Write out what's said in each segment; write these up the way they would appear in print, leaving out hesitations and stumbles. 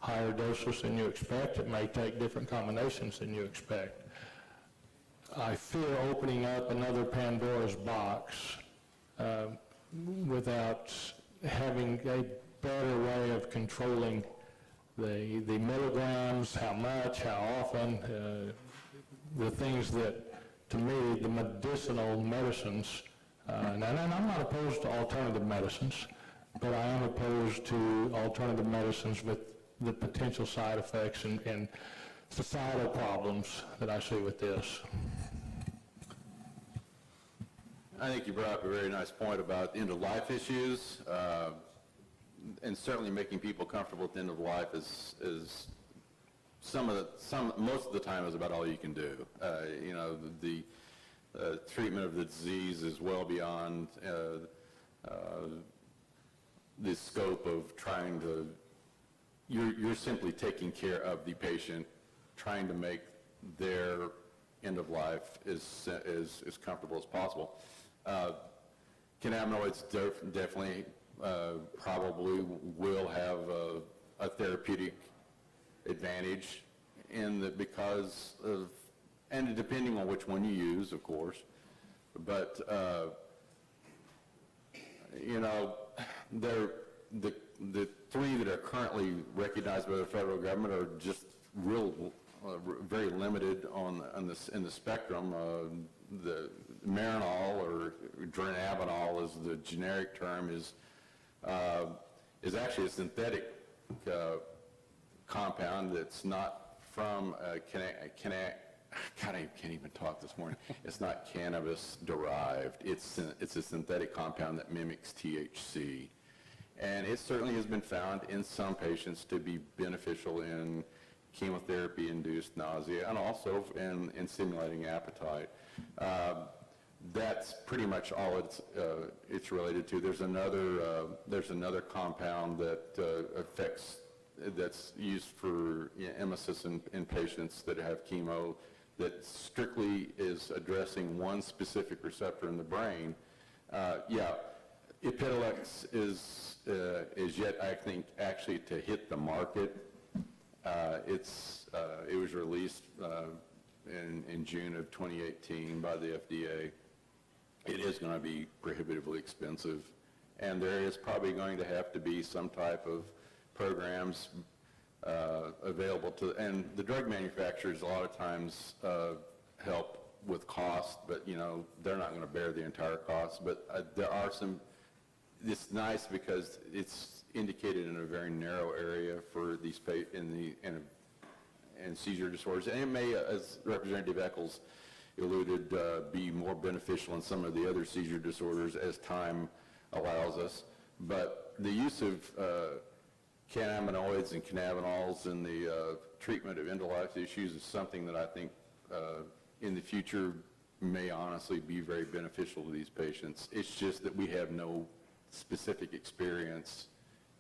higher doses than you expect. It may take different combinations than you expect. I fear opening up another Pandora's box without having a better way of controlling the milligrams, how much, how often, the things that, to me, the medicinal medicines, and I'm not opposed to alternative medicines, but I am opposed to alternative medicines with the potential side effects and societal problems that I see with this. I think you brought up a very nice point about end-of-life issues, and certainly making people comfortable at the end of life is most of the time is about all you can do. You know, the treatment of the disease is well beyond the scope of trying to. You're simply taking care of the patient, trying to make their end of life as comfortable as possible. Cannabinoids definitely probably will have a therapeutic advantage in that because of, and depending on which one you use, of course, but you know, the three that are currently recognized by the federal government are just very limited in the spectrum. The Marinol, or dronabinol as the generic term, is actually a synthetic compound that's not from God, I can't even talk this morning. It's not cannabis derived. It's a synthetic compound that mimics THC. And it certainly has been found in some patients to be beneficial in chemotherapy-induced nausea and also in stimulating appetite. That's pretty much all it's related to. There's another compound that's used for emesis in patients that have chemo that strictly is addressing one specific receptor in the brain. Epidiolex is yet, I think, actually to hit the market. It was released in June of 2018 by the FDA. It is going to be prohibitively expensive, and there is probably going to have to be some type of programs available to, and the drug manufacturers a lot of times help with cost, but you know, they're not going to bear the entire cost. But there are some. It's nice because it's indicated in a very narrow area for these in seizure disorders, and it may, as Representative Eccles alluded, be more beneficial in some of the other seizure disorders as time allows us. But the use of cannabinoids and cannabinols in the treatment of end-of-life issues is something that I think in the future may honestly be very beneficial to these patients. It's just that we have no specific experience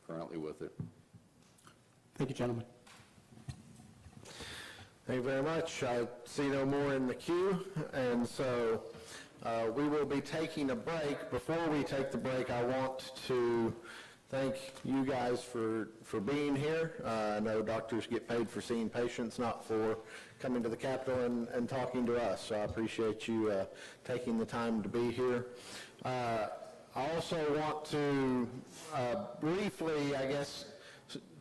currently with it. Thank you, gentlemen. Thank you very much. I see no more in the queue, and so we will be taking a break. Before we take the break, I want to thank you guys for being here. I know doctors get paid for seeing patients, not for coming to the Capitol and talking to us, so I appreciate you taking the time to be here. I also want to briefly, I guess,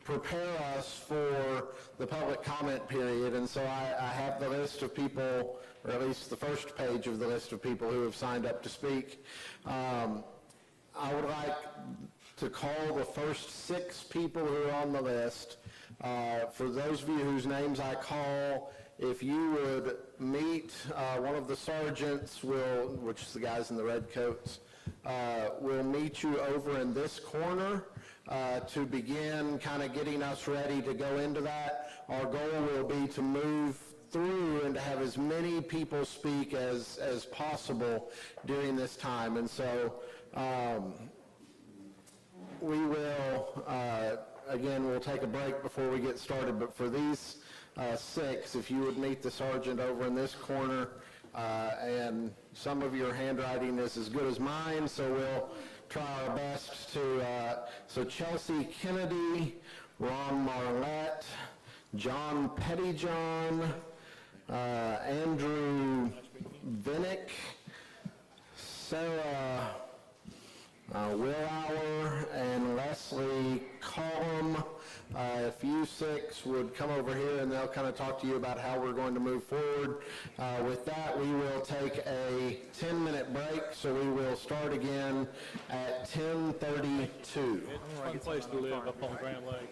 prepare us for the public comment period, and so I have the list of people, or at least the first page of the list of people who have signed up to speak. I would like to call the first 6 people who are on the list. For those of you whose names I call, if you would meet one of the sergeants, which is the guys in the red coats, we'll meet you over in this corner to begin kind of getting us ready to go into that. Our goal will be to move through and to have as many people speak as possible during this time. And so we will, again, we'll take a break before we get started, but for these 6, if you would meet the sergeant over in this corner, and some of your handwriting is as good as mine, so we'll try our best to, so Chelsea Kennedy Ron Marlette, John Pettyjohn, Andrew Vinnick, Sarah Willauer, and Leslie Collum. If you six would come over here and they'll kind of talk to you about how we're going to move forward. With that, we will take a 10-minute break, so we will start again at 10:32. Fun place to live up on Grand Lake.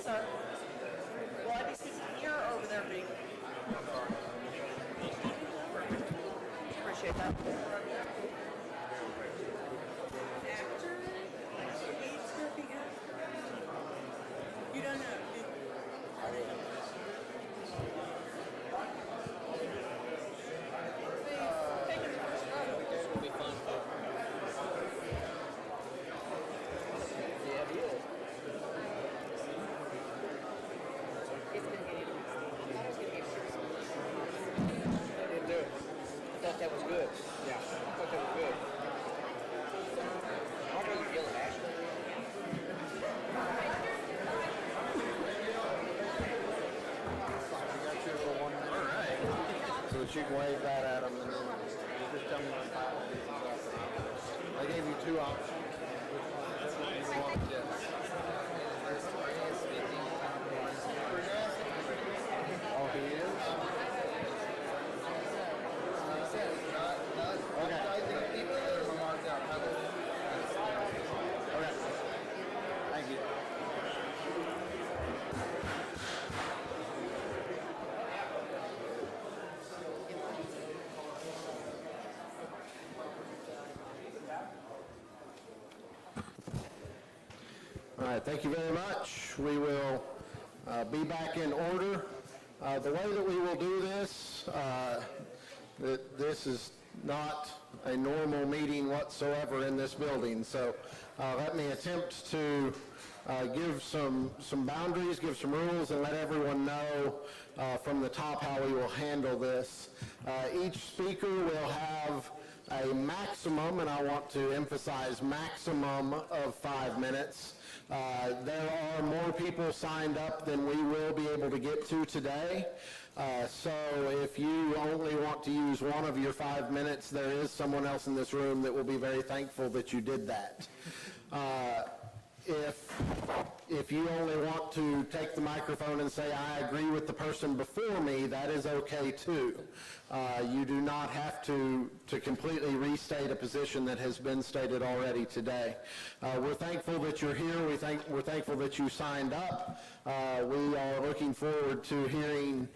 Sir, will I be sitting here or over there being? Appreciate that. Actor? You don't know? That was good. Yeah, I thought that was good. I'll really feel it, actually. All right. So that you can wave that at them, and then you just tell me what file it is. I gave you two options. Which one is it? You want this? Oh, he is? Okay. Okay. Thank you. All right, thank you very much. We will be back in order. The way that we will do this, this is not a normal meeting whatsoever in this building. So let me attempt to give some boundaries, give some rules, and let everyone know from the top how we will handle this. Each speaker will have a maximum, and I want to emphasize maximum, of 5 minutes. There are more people signed up than we will be able to get to today. So if you only want to use one of your 5 minutes, there is someone else in this room that will be very thankful that you did that. If you only want to take the microphone and say, I agree with the person before me, that is okay too. You do not have to completely restate a position that has been stated already today. We're thankful that you're here. We're thankful that you signed up. We are looking forward to hearing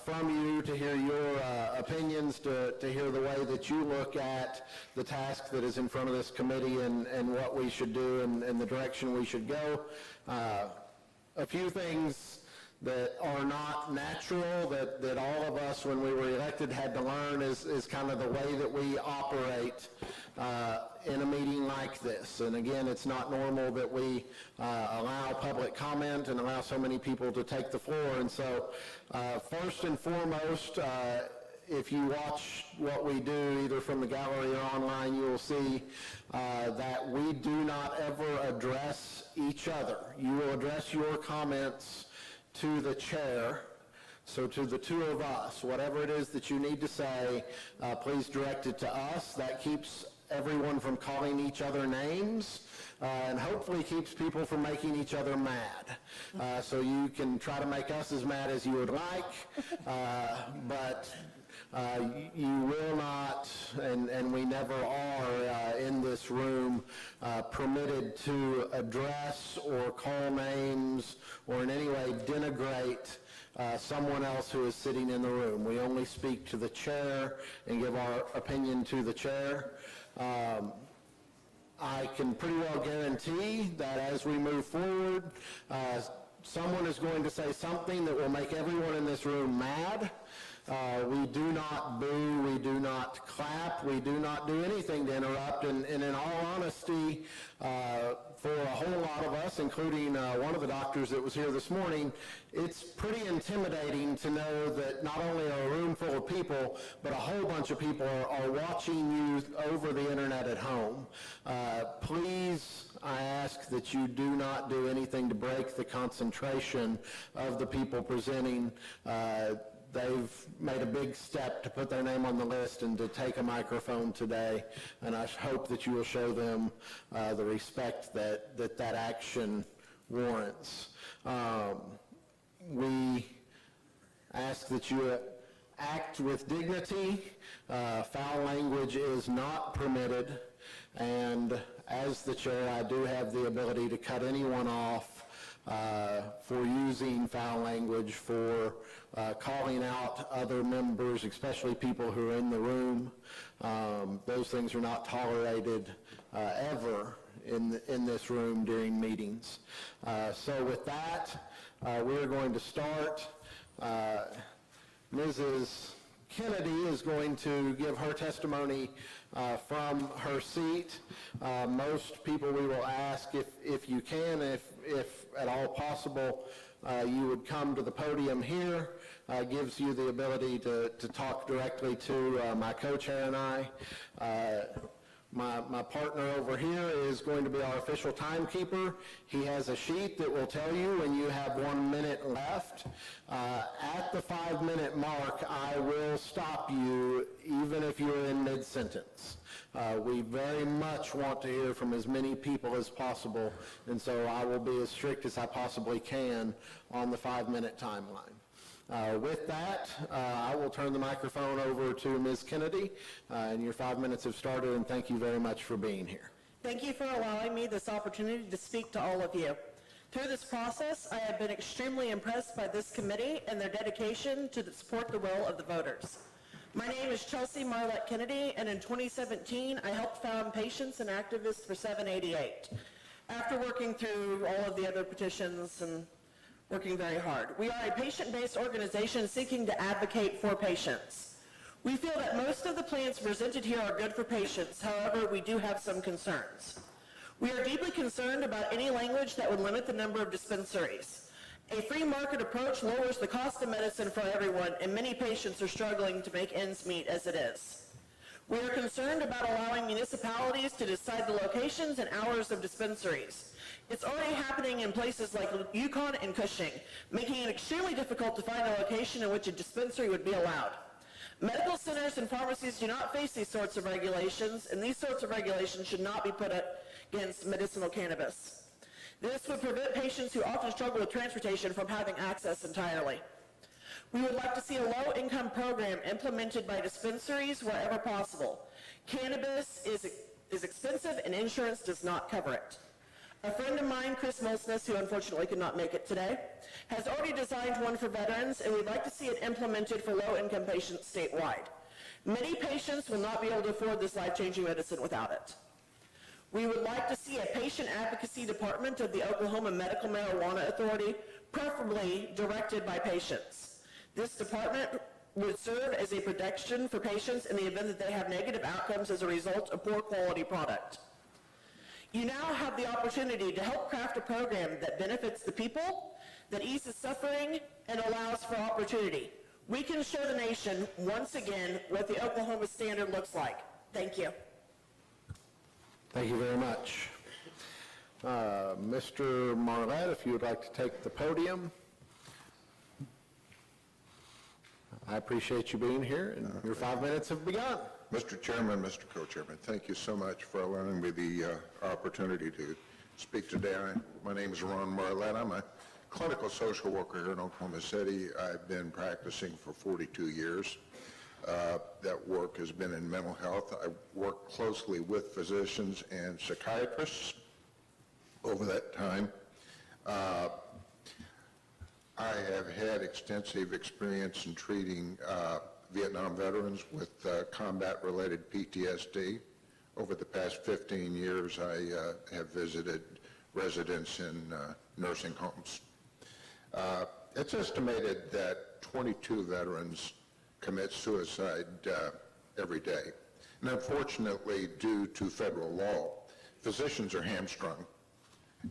from you, to hear your opinions, to hear the way that you look at the task that is in front of this committee and what we should do and the direction we should go. A few things that are not natural, that all of us when we were elected had to learn is kind of the way that we operate in a meeting like this. And again, it's not normal that we allow public comment and allow so many people to take the floor. And so first and foremost, if you watch what we do either from the gallery or online, you will see that we do not ever address each other. You will address your comments to the chair, so to the two of us. Whatever it is that you need to say, please direct it to us. That keeps everyone from calling each other names and hopefully keeps people from making each other mad. So you can try to make us as mad as you would like, but you will not, and we never are in this room, permitted to address or call names or in any way denigrate someone else who is sitting in the room. We only speak to the chair and give our opinion to the chair. I can pretty well guarantee that as we move forward, someone is going to say something that will make everyone in this room mad. We do not boo, we do not clap, we do not do anything to interrupt, and in all honesty, for a whole lot of us, including one of the doctors that was here this morning, it's pretty intimidating to know that not only are a room full of people, but a whole bunch of people are watching you over the internet at home. Please, I ask that you do not do anything to break the concentration of the people presenting. They've made a big step to put their name on the list and to take a microphone today, and I hope that you will show them the respect that action warrants. We ask that you act with dignity. Foul language is not permitted, and as the chair, I do have the ability to cut anyone off for using foul language, for calling out other members, especially people who are in the room. Those things are not tolerated ever in this room during meetings. So with that, we're going to start. Mrs. Kennedy is going to give her testimony from her seat. Most people we will ask if you can, if at all possible, you would come to the podium here. Gives you the ability to talk directly to my co-chair and I. My partner over here is going to be our official timekeeper. He has a sheet that will tell you when you have 1 minute left. At the 5-minute mark, I will stop you even if you're in mid-sentence. We very much want to hear from as many people as possible, and so I will be as strict as I possibly can on the 5-minute timeline. With that, I will turn the microphone over to Ms. Kennedy, and your 5 minutes have started, and thank you very much for being here. Thank you for allowing me this opportunity to speak to all of you. Through this process, I have been extremely impressed by this committee and their dedication to support the will of the voters. My name is Chelsea Marlette Kennedy, and in 2017, I helped found Patients and Activists for 788. After working through all of the other petitions and working very hard. We are a patient-based organization seeking to advocate for patients. We feel that most of the plans presented here are good for patients. However, we do have some concerns. We are deeply concerned about any language that would limit the number of dispensaries. A free market approach lowers the cost of medicine for everyone, and many patients are struggling to make ends meet as it is. We are concerned about allowing municipalities to decide the locations and hours of dispensaries. It's already happening in places like Yukon and Cushing, making it extremely difficult to find a location in which a dispensary would be allowed. Medical centers and pharmacies do not face these sorts of regulations, and these sorts of regulations should not be put against medicinal cannabis. This would prevent patients who often struggle with transportation from having access entirely. We would like to see a low-income program implemented by dispensaries wherever possible. Cannabis is expensive and insurance does not cover it. A friend of mine, Chris Molsness, who unfortunately could not make it today, has already designed one for veterans, and we'd like to see it implemented for low-income patients statewide. Many patients will not be able to afford this life-changing medicine without it. We would like to see a patient advocacy department of the Oklahoma Medical Marijuana Authority, preferably directed by patients. This department would serve as a protection for patients in the event that they have negative outcomes as a result of poor quality product. You now have the opportunity to help craft a program that benefits the people, that eases suffering, and allows for opportunity. We can show the nation, once again, what the Oklahoma standard looks like. Thank you. Thank you very much. Mr. Marlette, if you would like to take the podium. I appreciate you being here, and your 5 minutes have begun. Mr. Chairman, Mr. Co-Chairman, thank you so much for allowing me the opportunity to speak today. My name is Ron Marlette. I'm a clinical social worker here in Oklahoma City. I've been practicing for 42 years. That work has been in mental health. I work closely with physicians and psychiatrists over that time. I have had extensive experience in treating Vietnam veterans with combat-related PTSD. Over the past 15 years, I have visited residents in nursing homes. It's estimated that 22 veterans commit suicide every day. And unfortunately, due to federal law, physicians are hamstrung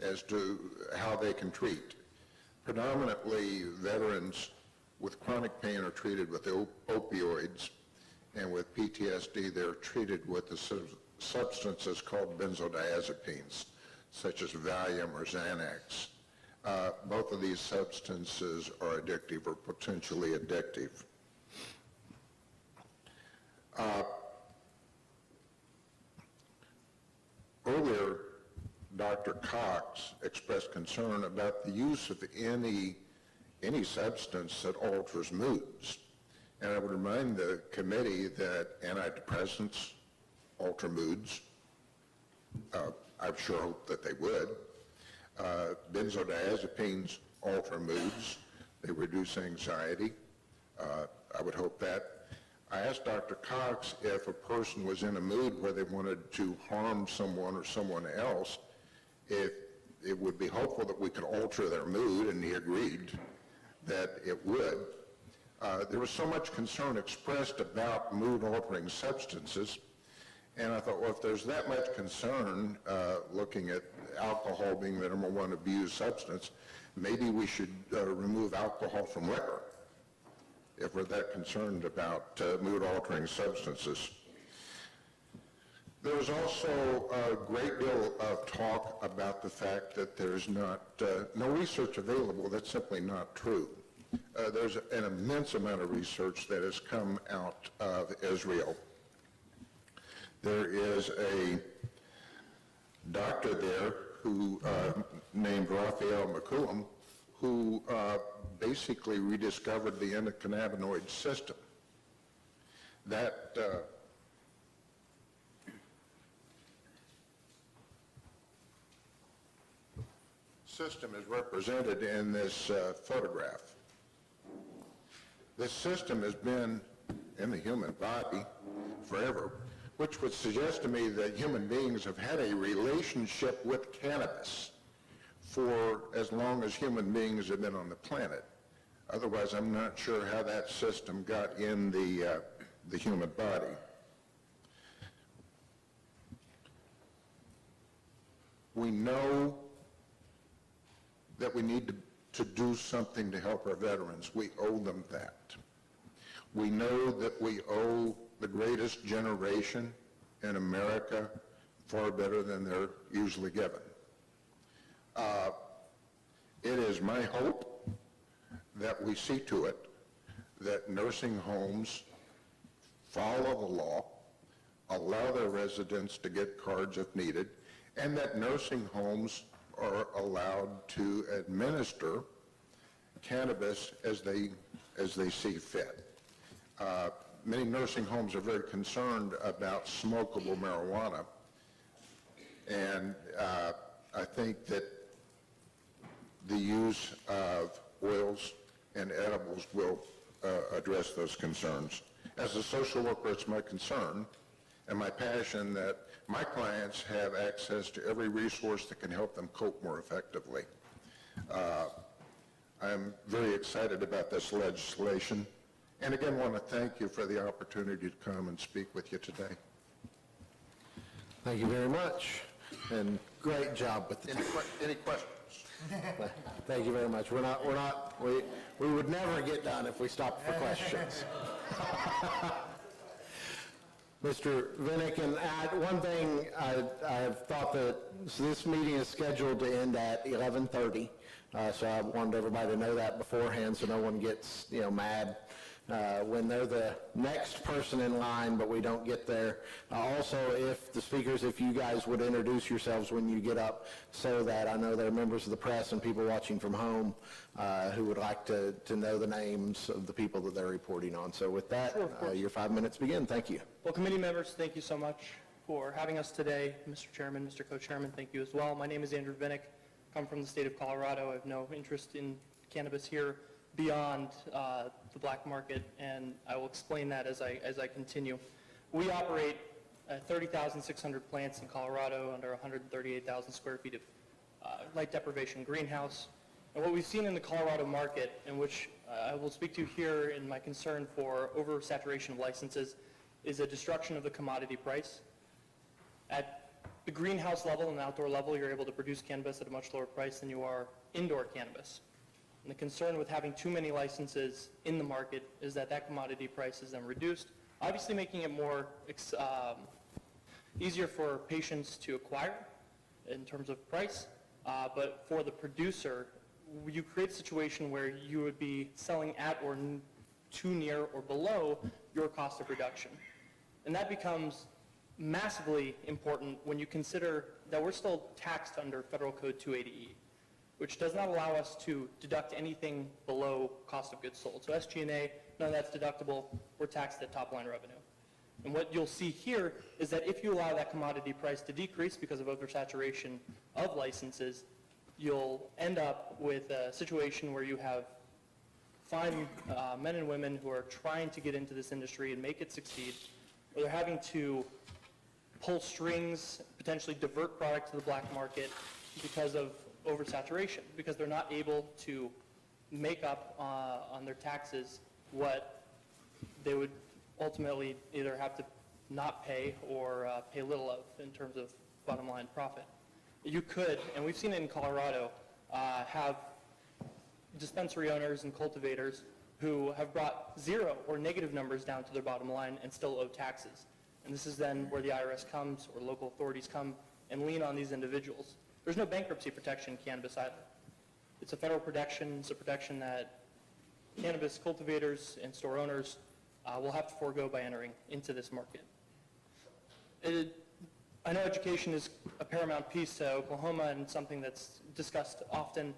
as to how they can treat. Predominantly, veterans with chronic pain are treated with opioids, and with PTSD, they're treated with the substances called benzodiazepines, such as Valium or Xanax. Both of these substances are addictive or potentially addictive. Earlier, Dr. Cox expressed concern about the use of any substance that alters moods. And I would remind the committee that antidepressants alter moods. I sure hope that they would. Benzodiazepines alter moods. They reduce anxiety. I would hope that. I asked Dr. Cox if a person was in a mood where they wanted to harm someone or someone else, if it would be hopeful that we could alter their mood, and he agreed that it would. There was so much concern expressed about mood-altering substances, and I thought, well, if there's that much concern looking at alcohol being the number one abused substance, maybe we should remove alcohol from liquor if we're that concerned about mood-altering substances. There was also a great deal of talk about the fact that there's no research available. That's simply not true. There's an immense amount of research that has come out of Israel. There is a doctor there who named Raphael McCullum, who basically rediscovered the endocannabinoid system. That system is represented in this photograph. This system has been in the human body forever, which would suggest to me that human beings have had a relationship with cannabis for as long as human beings have been on the planet. Otherwise, I'm not sure how that system got in the human body. We know that we need to do something to help our veterans. We owe them that. We know that we owe the greatest generation in America far better than they're usually given. It is my hope that we see to it that nursing homes follow the law, allow their residents to get cards if needed, and that nursing homes are allowed to administer cannabis as they as they see fit. Many nursing homes are very concerned about smokable marijuana, and I think that the use of oils and edibles will address those concerns. As a social worker, it's my concern and my passion that my clients have access to every resource that can help them cope more effectively. I'm very excited about this legislation, and again want to thank you for the opportunity to come and speak with you today. Thank you very much, and great job with the Any questions? Thank you very much. We would never get done if we stopped for questions. Mr. Vinnick, and one thing I have thought that this meeting is scheduled to end at 11:30, so I wanted everybody to know that beforehand so no one gets, mad when they're the next person in line, but we don't get there. Also, if you guys would introduce yourselves when you get up, so that I know there are members of the press and people watching from home who would like to know the names of the people that they're reporting on. So with that, Sure, your 5 minutes begin. Thank you. Well, committee members, thank you so much for having us today. Mr. Chairman, Mr. Co-Chairman, thank you as well. My name is Andrew Vinnick. I come from the state of Colorado. I have no interest in cannabis here beyond the black market, and I will explain that as I continue. We operate 30,600 plants in Colorado under 138,000 square feet of light deprivation greenhouse. And what we've seen in the Colorado market, and which I will speak to here in my concern for oversaturation of licenses, is a destruction of the commodity price. At the greenhouse level and outdoor level, you're able to produce cannabis at a much lower price than you are indoor cannabis. And the concern with having too many licenses in the market is that commodity price is then reduced, obviously making it more easier for patients to acquire in terms of price, but for the producer, you create a situation where you would be selling at or too near or below your cost of production. And that becomes massively important when you consider that we're still taxed under Federal Code 280E, which does not allow us to deduct anything below cost of goods sold. So SG&A, none of that's deductible. We're taxed at top line revenue. And what you'll see here is that if you allow that commodity price to decrease because of oversaturation of licenses, you'll end up with a situation where you have fine men and women who are trying to get into this industry and make it succeed, or they're having to pull strings, potentially divert product to the black market because of oversaturation, because they're not able to make up on their taxes what they would ultimately either have to not pay or pay little of in terms of bottom line profit. You could, and we've seen it in Colorado, have dispensary owners and cultivators who have brought zero or negative numbers down to their bottom line and still owe taxes. And this is then where the IRS comes or local authorities come and lean on these individuals. There's no bankruptcy protection in cannabis either. It's a federal protection. It's a protection that cannabis cultivators and store owners will have to forego by entering into this market. I know education is a paramount piece to Oklahoma and something that's discussed often.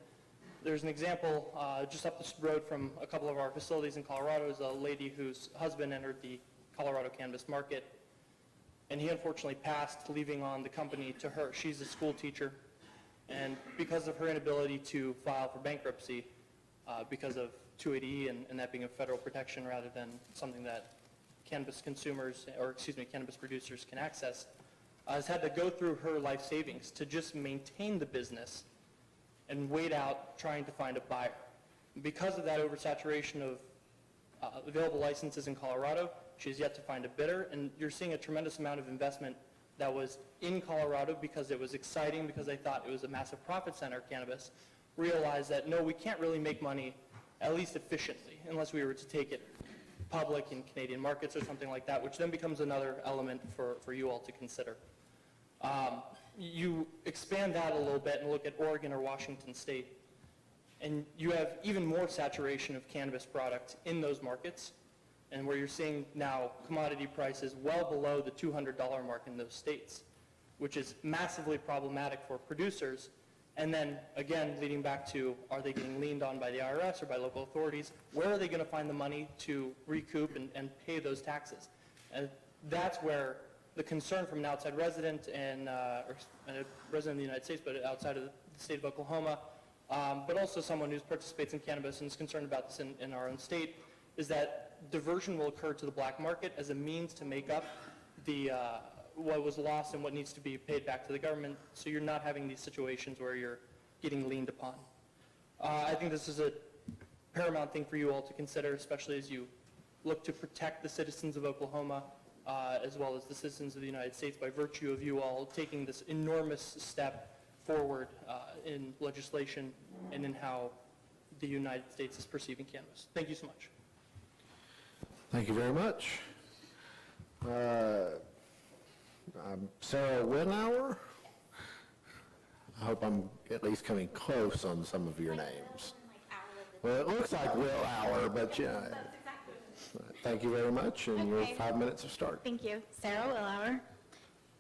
There's an example just up the road from a couple of our facilities in Colorado is a lady whose husband entered the Colorado cannabis market, and he unfortunately passed, leaving on the company to her. She's a school teacher, and because of her inability to file for bankruptcy because of 280E and that being a federal protection rather than something that cannabis consumers, or excuse me, cannabis producers can access, has had to go through her life savings to just maintain the business and wait out trying to find a buyer. Because of that oversaturation of available licenses in Colorado, she's yet to find a bidder, and you're seeing a tremendous amount of investment that was in Colorado because it was exciting, because they thought it was a massive profit center, cannabis, realized that no, we can't really make money, at least efficiently, unless we were to take it public in Canadian markets or something like that, which then becomes another element for you all to consider. You expand that a little bit and look at Oregon or Washington State, and you have even more saturation of cannabis product in those markets, and where you're seeing now commodity prices well below the $200 mark in those states, which is massively problematic for producers And then, again, leading back to, are they getting leaned on by the IRS or by local authorities? Where are they going to find the money to recoup and pay those taxes? And that's where the concern from an outside resident and, or a resident of the United States, but outside of the state of Oklahoma, but also someone who participates in cannabis and is concerned about this in our own state, is that diversion will occur to the black market as a means to make up the what was lost and what needs to be paid back to the government, so you're not having these situations where you're getting leaned upon. I think this is a paramount thing for you all to consider, especially as you look to protect the citizens of Oklahoma, as well as the citizens of the United States, by virtue of you all taking this enormous step forward in legislation and in how the United States is perceiving cannabis. Thank you so much. Thank you very much. Sarah Winauer. I hope I'm at least coming close on some of your names. Well, it looks like Will Hour, but yeah. Thank you very much, and your 5 minutes of start. Thank you. Sarah Willauer.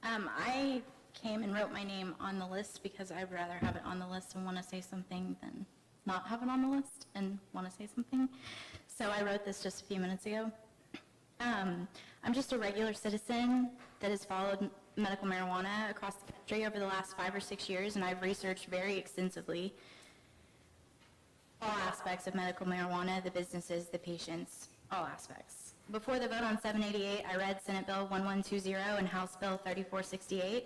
I came and wrote my name on the list because I'd rather have it on the list and want to say something than not have it on the list and want to say something. So I wrote this just a few minutes ago. I'm just a regular citizen that has followed medical marijuana across the country over the last 5 or 6 years, and I've researched very extensively all aspects of medical marijuana, the businesses, the patients, all aspects. Before the vote on 788, I read Senate Bill 1120 and House Bill 3468.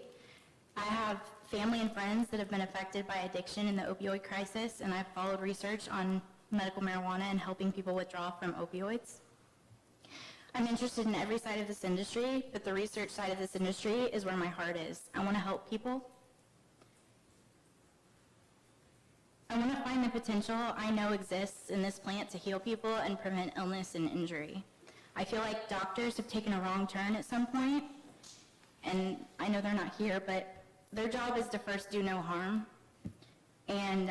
I have family and friends that have been affected by addiction in the opioid crisis, and I've followed research on medical marijuana and helping people withdraw from opioids. I'm interested in every side of this industry, but the research side of this industry is where my heart is. I want to help people. I want to find the potential I know exists in this plant to heal people and prevent illness and injury. I feel like doctors have taken a wrong turn at some point, and I know they're not here, but their job is to first do no harm. And,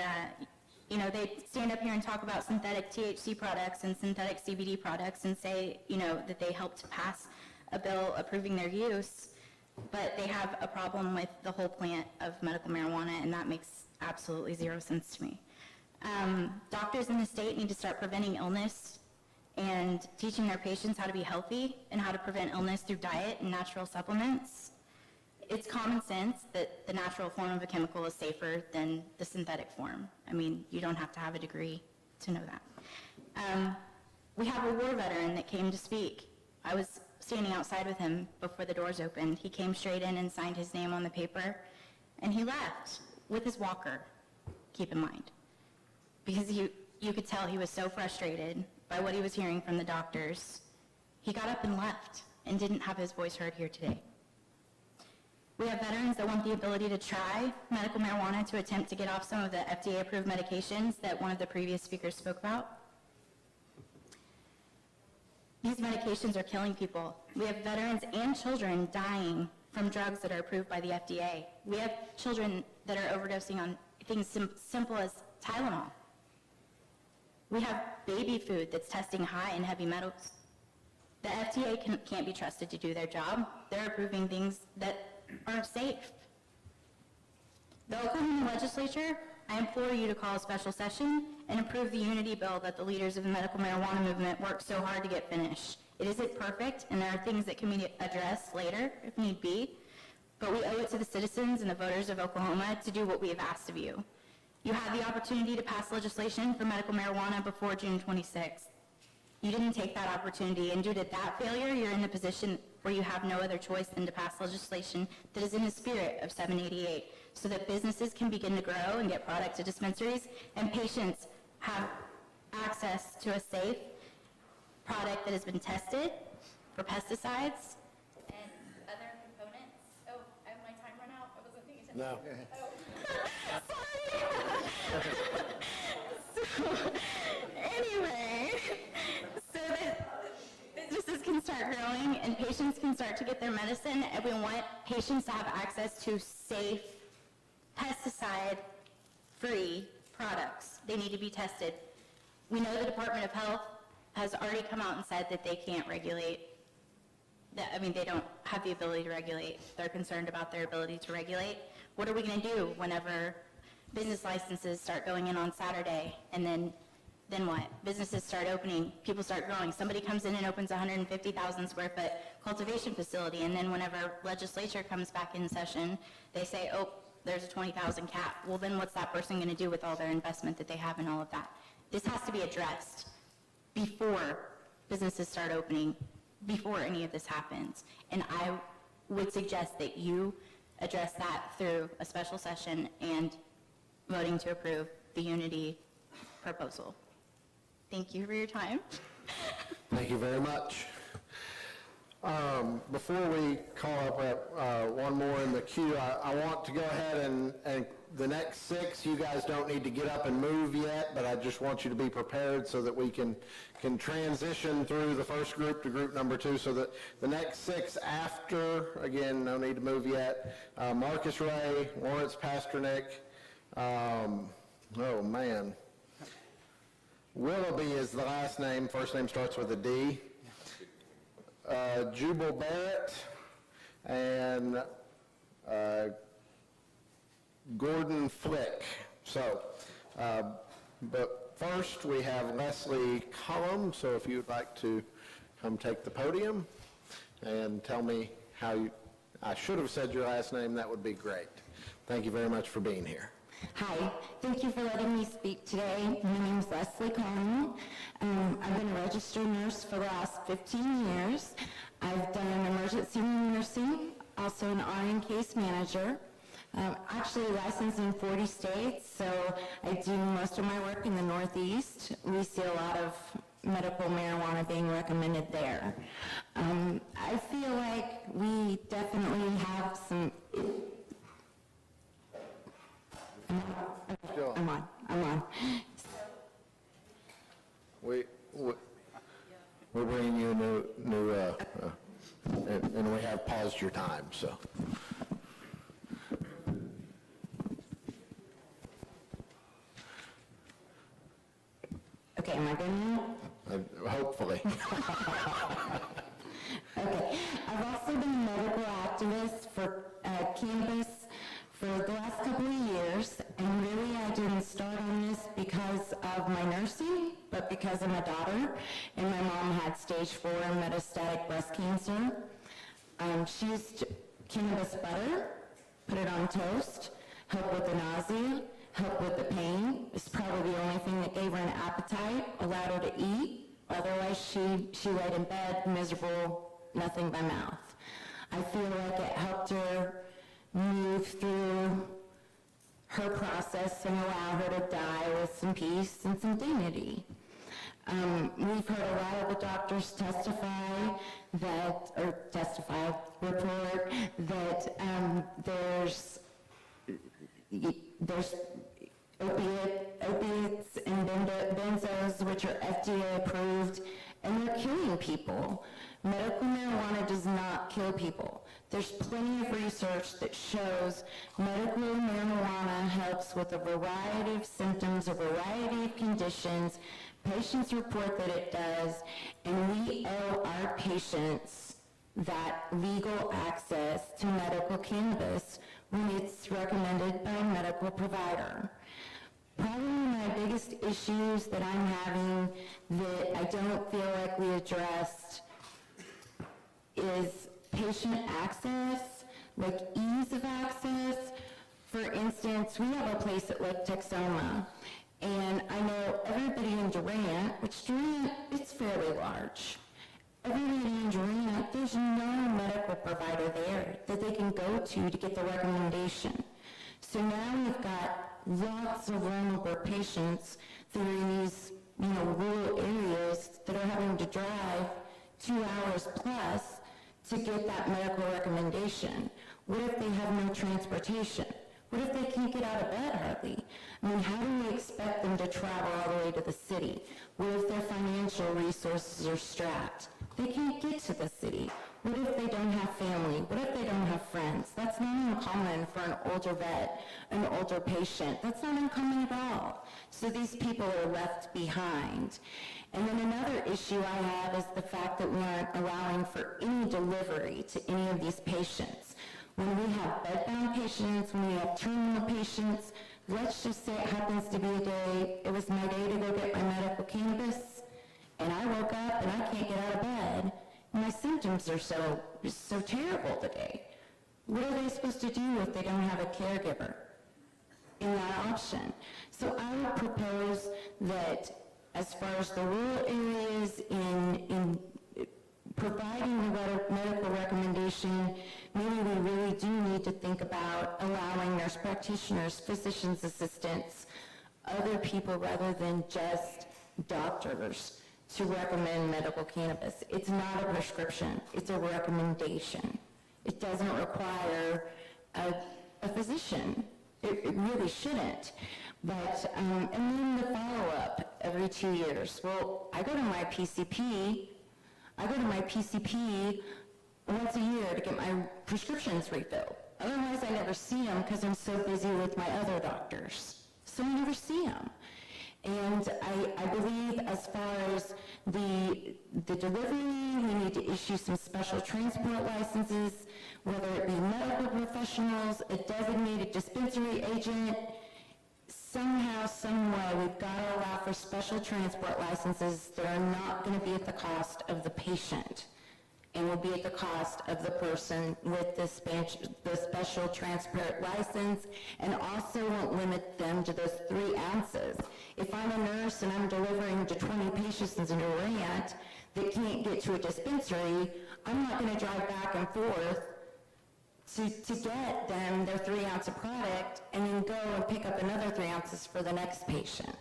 you know, they stand up here and talk about synthetic THC products and synthetic CBD products and say, you know, that they helped pass a bill approving their use, but they have a problem with the whole plant of medical marijuana, and that makes absolutely zero sense to me. Doctors in the state need to start preventing illness and teaching their patients how to be healthy and how to prevent illness through diet and natural supplements. It's common sense that the natural form of a chemical is safer than the synthetic form. I mean, you don't have to have a degree to know that. We have a war veteran that came to speak. I was standing outside with him before the doors opened. He came straight in and signed his name on the paper, and he left with his walker, keep in mind, because you could tell he was so frustrated by what he was hearing from the doctors. He got up and left and didn't have his voice heard here today. We have veterans that want the ability to try medical marijuana to attempt to get off some of the FDA-approved medications that one of the previous speakers spoke about. These medications are killing people. We have veterans and children dying from drugs that are approved by the FDA. We have children that are overdosing on things simple as Tylenol. We have baby food that's testing high in heavy metals. The FDA can't be trusted to do their job. They're approving things that aren't safe. The Oklahoma legislature, I implore you to call a special session and approve the unity bill that the leaders of the medical marijuana movement worked so hard to get finished. It isn't perfect, and there are things that can be addressed later if need be, but we owe it to the citizens and the voters of Oklahoma to do what we have asked of you. You had the opportunity to pass legislation for medical marijuana before June 26th. You didn't take that opportunity, and due to that failure, you're in the position where you have no other choice than to pass legislation that is in the spirit of 788, so that businesses can begin to grow and get product to dispensaries, and patients have access to a safe product that has been tested for pesticides and other components. Oh, I have my time run out? I wasn't paying attention. No. Sorry. Anyway, so that businesses can start growing and patients can start to get their medicine, and we want patients to have access to safe, pesticide-free products. They need to be tested. We know the Department of Health has already come out and said that they can't regulate. They don't have the ability to regulate. They're concerned about their ability to regulate. What are we going to do whenever business licenses start going in on Saturday, and then what? Businesses start opening, people start growing. Somebody comes in and opens a 150,000 square foot cultivation facility, and then whenever legislature comes back in session, they say, oh, there's a 20,000 cap. Well, then what's that person going to do with all their investment that they have and all of that? This has to be addressed before businesses start opening, before any of this happens. And I would suggest that you address that through a special session and voting to approve the Unity proposal. Thank you for your time. Thank you very much. Before we call up one more in the queue, I want to go ahead and the next 6, you guys don't need to get up and move yet, but I just want you to be prepared so that we can transition through the first group to group number 2, so that the next 6 after, again, no need to move yet, Marcus Ray, Lawrence Pasternak, oh man, Willoughby is the last name, first name starts with a D, Jubal Barrett, and Gordon Flick. So, but first we have Leslie Cullum, so if you'd like to come take the podium and tell me how you, I should have said your last name, that would be great. Thank you very much for being here. Hi, thank you for letting me speak today. My name is Leslie Conlon. I've been a registered nurse for the last 15 years. I've done emergency room nursing, also an RN case manager. Actually licensed in 40 states, so I do most of my work in the Northeast. We see a lot of medical marijuana being recommended there. I feel like we definitely have some... I'm on. We're bringing you a new and we have paused your time, so. Okay, am I good now? Hopefully. Okay, I've also been a medical activist for cannabis for the last couple of years, and really I didn't start on this because of my nursing, but because of my daughter, and my mom had stage 4 metastatic breast cancer. She used cannabis butter, put it on toast, help with the nausea, help with the pain. It's probably the only thing that gave her an appetite, allowed her to eat. Otherwise, she laid in bed, miserable, nothing by mouth. I feel like it helped her move through her process and allow her to die with some peace and some dignity. We've heard a lot of the doctors report that there's opiates and benzos, which are FDA approved, and they're killing people. Medical marijuana does not kill people. There's plenty of research that shows medical marijuana helps with a variety of symptoms, a variety of conditions. Patients report that it does, and we owe our patients that legal access to medical cannabis when it's recommended by a medical provider. Probably my biggest issues that I'm having that I don't feel like we addressed is patient access, like ease of access. For instance, we have a place at Lake Texoma, and I know everybody in Durant, which Durant is fairly large. Everybody in Durant, there's no medical provider there that they can go to get the recommendation. So now we've got lots of vulnerable patients that are in these, rural areas that are having to drive 2 hours plus to get that medical recommendation. What if they have no transportation? What if they can't get out of bed hardly? I mean, how do we expect them to travel all the way to the city? What if their financial resources are strapped? They can't get to the city. What if they don't have family? What if they don't have friends? That's not uncommon for an older vet, an older patient. That's not uncommon at all. So these people are left behind. And then another issue I have is the fact that we aren't allowing for any delivery to any of these patients. When we have bedbound patients, when we have terminal patients, Let's just say it happens to be a day, it was my day to go get my medical cannabis, and I woke up and I can't get out of bed. My symptoms are so terrible today. What are they supposed to do if they don't have a caregiver in that option? So I would propose that as far as the rural areas in providing the medical recommendation, maybe we really do need to think about allowing nurse practitioners, physician's assistants, other people rather than just doctors to recommend medical cannabis. It's not a prescription, it's a recommendation. It doesn't require a physician. It really shouldn't. But, and then the follow-up every 2 years. Well, I go to my PCP once a year to get my prescriptions refilled. Otherwise, I never see them because I'm so busy with my other doctors. So I never see them. And I believe as far as the delivery, we need to issue some special transport licenses, whether it be medical professionals, a designated dispensary agent. Somehow, some way, we've got to allow for special transport licenses that are not going to be at the cost of the patient and will be at the cost of the person with the special transport license, and also won't limit them to those 3 ounces. If I'm a nurse and I'm delivering to 20 patients in Durant that can't get to a dispensary, I'm not going to drive back and forth to get them their 3 ounce of product and then go and pick up another 3 ounces for the next patient.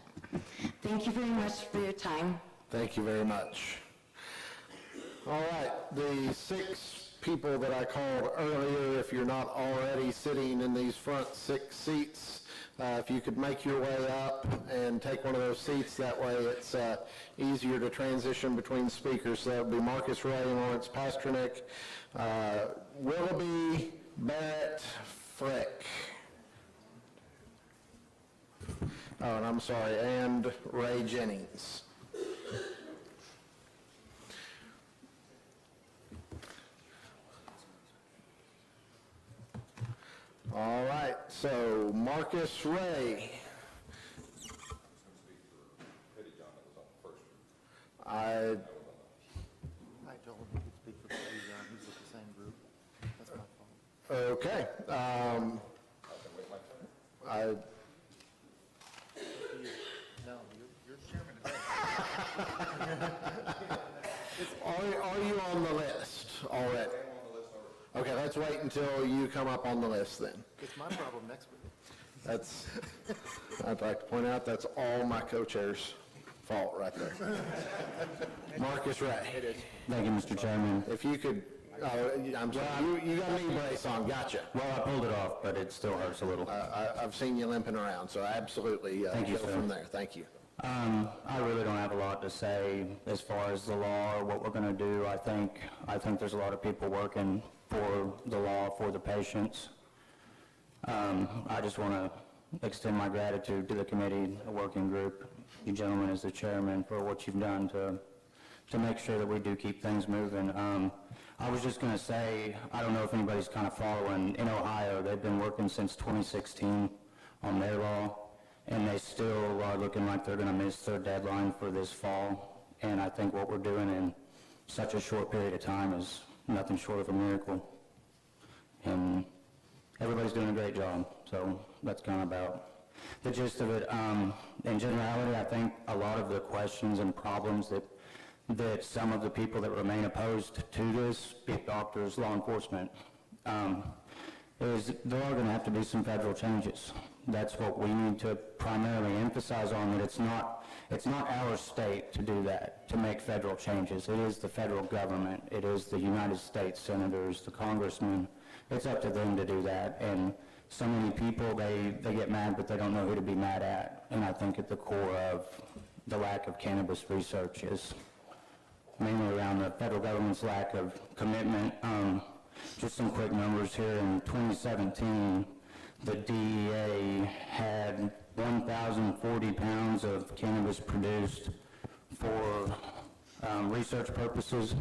Thank you very much for your time. Thank you very much. All right, the 6 people that I called earlier, if you're not already sitting in these front 6 seats, if you could make your way up and take one of those seats, that way it's easier to transition between speakers. So that would be Marcus Ray, Lawrence Pasternak, Willoughby, Barrett, Frick. Oh, and I'm sorry, and Ray Jennings. All right, so Marcus Ray. I told him he could speak for Petty John. He's with the same group. That's my fault. okay. No, you're chairman today. Are you on the list already? Okay, let's wait until you come up on the list then. It's my problem next week. That's, I'd like to point out, that's all my co-chair's fault right there. Marcus Ray. It is. Thank you, Mr. Chairman. If you could, I'm sorry, you got a knee brace on, gotcha. Well, I pulled it off, but it still hurts a little. I've seen you limping around, so absolutely Thank you, go sir. from there. Thank you. I really don't have a lot to say as far as the law or what we're going to do. I think there's a lot of people working for the law, for the patients. I just want to extend my gratitude to the committee, the working group, you gentlemen as the chairman, for what you've done to make sure that we do keep things moving. I was just going to say, I don't know if anybody's kind of following, in Ohio, they've been working since 2016 on their law, and they still are looking like they're going to miss their deadline for this fall. And I think what we're doing in such a short period of time is nothing short of a miracle. And everybody's doing a great job. So that's kind of about the gist of it. In generality, I think a lot of the questions and problems that some of the people that remain opposed to this, be it doctors, law enforcement, is there are going to have to be some federal changes. That's what we need to primarily emphasize on, that it's not our state to do that, to make federal changes. It is the federal government. It is the United States senators, the congressmen. It's up to them to do that. And so many people, they get mad, but they don't know who to be mad at. And I think at the core of the lack of cannabis research is mainly around the federal government's lack of commitment. Just some quick numbers here. In 2017, the DEA had 1,040 pounds of cannabis produced for research purposes.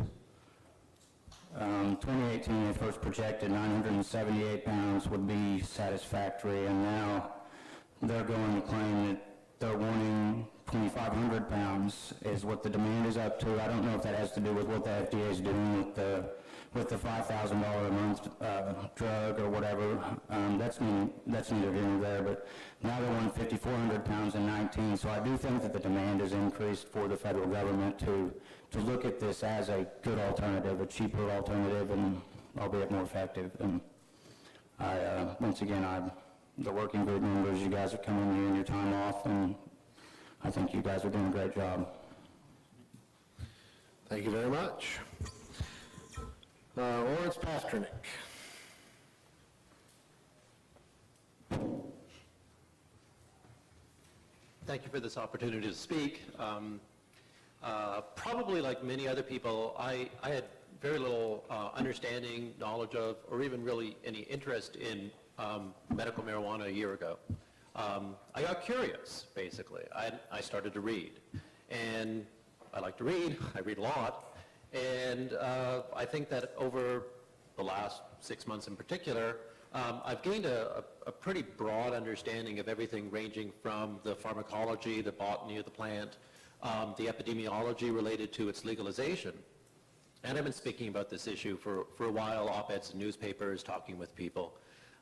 2018, they first projected 978 pounds would be satisfactory, and now they're going to claim that they're wanting 2,500 pounds is what the demand is up to. I don't know if that has to do with what the FDA is doing with the $5,000 a month drug or whatever. That's neither here nor there, but now they're wanting 5,400 pounds in 19. So I do think that the demand is increased for the federal government to look at this as a good alternative, a cheaper alternative, and albeit more effective. And once again, the working group members, you guys are coming here in your time off, and I think you guys are doing a great job. Thank you very much. Lawrence Pasternak. Thank you for this opportunity to speak. Probably like many other people, I had very little understanding, knowledge of, or even really any interest in medical marijuana a year ago. I got curious, basically. I started to read. And I like to read. I read a lot. And I think that over the last 6 months in particular, I've gained a pretty broad understanding of everything ranging from the pharmacology, the botany of the plant, the epidemiology related to its legalization. And I've been speaking about this issue for a while, op-eds in newspapers, talking with people.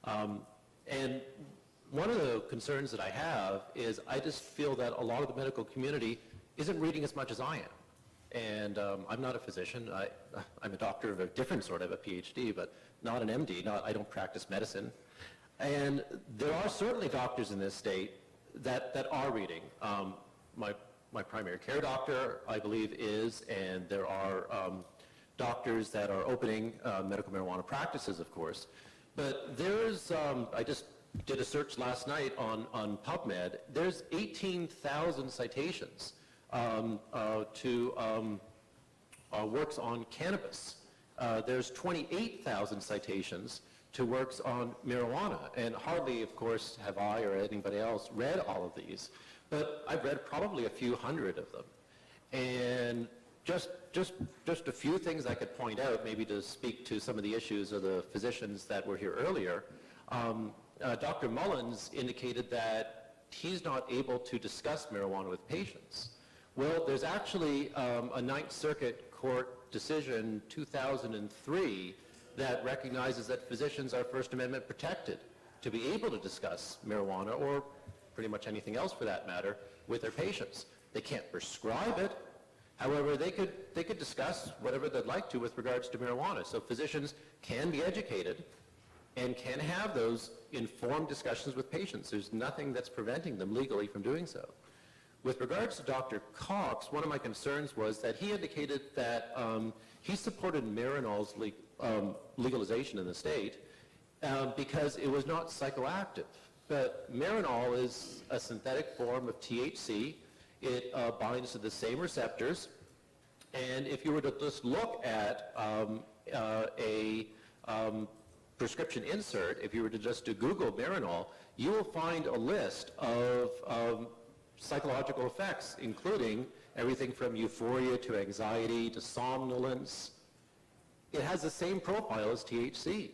And one of the concerns that I have is I just feel that a lot of the medical community isn't reading as much as I am. And I'm not a physician. I'm a doctor of a different sort of a PhD, but not an MD. I don't practice medicine. And there are certainly doctors in this state that are reading. My primary care doctor, I believe, is, and there are doctors that are opening medical marijuana practices, of course. But there's, I just did a search last night on PubMed. There's 18,000 citations to works on cannabis. There's 28,000 citations to works on marijuana, and hardly, of course, have I or anybody else read all of these, but I've read probably a few hundred of them. And just a few things I could point out, maybe to speak to some of the issues of the physicians that were here earlier. Dr. Mullins indicated that he's not able to discuss marijuana with patients. Well, there's actually a Ninth Circuit Court decision, 2003, that recognizes that physicians are First Amendment protected to be able to discuss marijuana, or pretty much anything else for that matter, with their patients. They can't prescribe it. However, they could discuss whatever they'd like to with regards to marijuana. So physicians can be educated and can have those informed discussions with patients. There's nothing that's preventing them legally from doing so. With regards to Dr. Cox, one of my concerns was that he indicated that he supported Marinol's legalization in the state because it was not psychoactive. But Marinol is a synthetic form of THC. It binds to the same receptors. And if you were to just look at a prescription insert, if you were to just do Google Marinol, you will find a list of psychological effects, including everything from euphoria to anxiety to somnolence. It has the same profile as THC.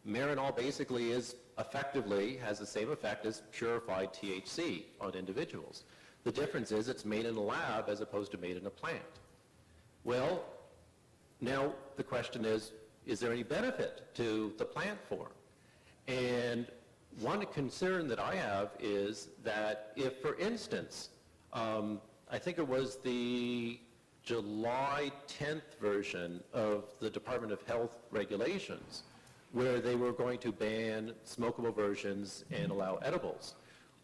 Marinol basically has the same effect as purified THC on individuals. The difference is it's made in a lab as opposed to made in a plant. Well, now the question is there any benefit to the plant form? And one concern that I have is that if, for instance, I think it was the July 10th version of the Department of Health regulations, where they were going to ban smokable versions and allow edibles.